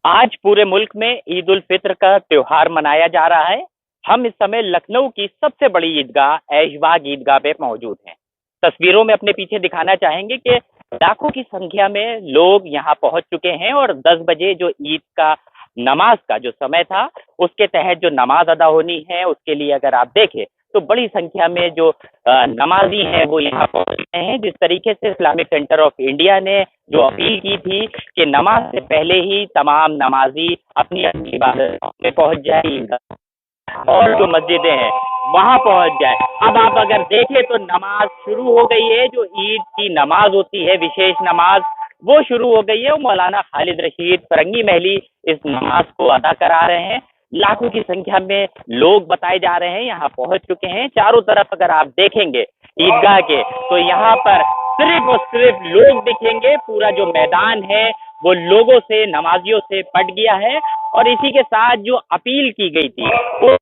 आज पूरे मुल्क में ईद उल फित्र का त्योहार मनाया जा रहा है। हम इस समय लखनऊ की सबसे बड़ी ईदगाह ऐशबाग ईदगाह पे मौजूद हैं। तस्वीरों में अपने पीछे दिखाना चाहेंगे कि लाखों की संख्या में लोग यहाँ पहुंच चुके हैं और 10 बजे जो ईद का नमाज का जो समय था उसके तहत जो नमाज अदा होनी है उसके लिए अगर आप देखें तो बड़ी संख्या में जो नमाजी हैं वो यहाँ पहुंच रहे हैं। जिस तरीके से इस्लामिक सेंटर ऑफ इंडिया ने जो अपील की थी कि नमाज से पहले ही तमाम नमाजी अपनी अपनी इबादत में पहुंच जाए और जो मस्जिदें हैं वहां पहुंच जाए। अब आप अगर देखें तो नमाज शुरू हो गई है। जो ईद की नमाज होती है विशेष नमाज वो शुरू हो गई है। मौलाना खालिद रशीद फरंगी महली इस नमाज को अदा करा रहे हैं। लाखों की संख्या में लोग बताए जा रहे हैं यहाँ पहुंच चुके हैं। चारों तरफ अगर आप देखेंगे ईदगाह के तो यहाँ पर सिर्फ और सिर्फ लोग दिखेंगे। पूरा जो मैदान है वो लोगों से नमाजियों से पट गया है और इसी के साथ जो अपील की गई थी वो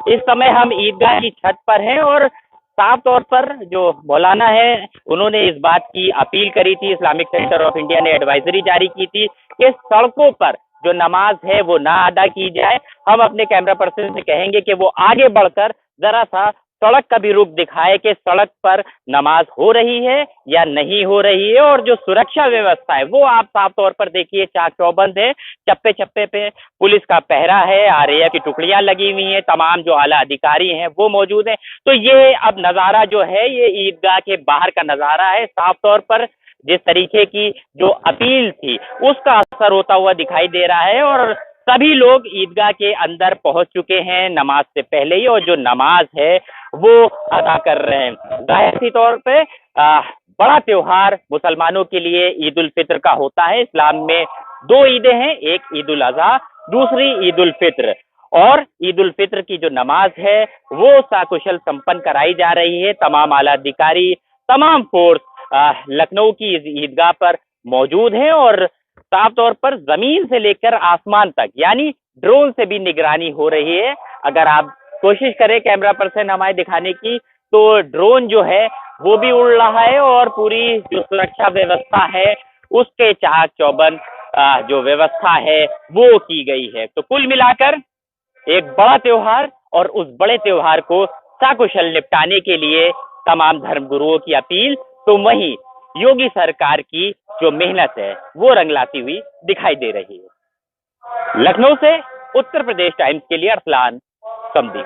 इस समय हम ईदगाह की छत पर हैं और साफ तौर पर जो मौलाना है उन्होंने इस बात की अपील करी थी। इस्लामिक सेंटर ऑफ इंडिया ने एडवाइजरी जारी की थी कि सड़कों पर जो नमाज है वो ना अदा की जाए। हम अपने कैमरा पर्सन से कहेंगे कि वो आगे बढ़कर जरा सा सड़क का भी रूप दिखाए कि सड़क पर नमाज हो रही है या नहीं हो रही है। और जो सुरक्षा व्यवस्था है वो आप साफ तौर पर देखिए चाक चौबंद है। चप्पे चप्पे पे पुलिस का पहरा है, आरएएफ की टुकड़ियां लगी हुई हैं, तमाम जो आला अधिकारी हैं वो मौजूद हैं। तो ये अब नज़ारा जो है ये ईदगाह के बाहर का नज़ारा है। साफ तौर पर जिस तरीके की जो अपील थी उसका असर होता हुआ दिखाई दे रहा है और सभी लोग ईदगाह के अंदर पहुंच चुके हैं नमाज से पहले ही और जो नमाज है वो अदा कर रहे हैं। जाहिर सी तौर पे बड़ा त्योहार मुसलमानों के लिए ईद उल फित्र का होता है। इस्लाम में दो ईदें हैं, एक ईद उल अजहा, दूसरी ईद उल फित्र। और ईद उल फित्र की जो नमाज है वो साकुशल संपन्न कराई जा रही है। तमाम आला अधिकारी, तमाम फोर्स लखनऊ की इस ईदगाह पर मौजूद हैं और साफ तौर पर जमीन से लेकर आसमान तक यानी ड्रोन से भी निगरानी हो रही है। अगर आप कोशिश करें कैमरा पर्सन हमारे दिखाने की तो ड्रोन जो है वो भी उड़ रहा है और पूरी जो सुरक्षा व्यवस्था है उसके चाक चौबंद जो व्यवस्था है वो की गई है। तो कुल मिलाकर एक बड़ा त्योहार और उस बड़े त्योहार को सकुशल निपटाने के लिए तमाम धर्मगुरुओं की अपील तो वहीं योगी सरकार की जो मेहनत है वो रंग लाती हुई दिखाई दे रही है। लखनऊ से उत्तर प्रदेश टाइम्स के लिए अरसलान समदी।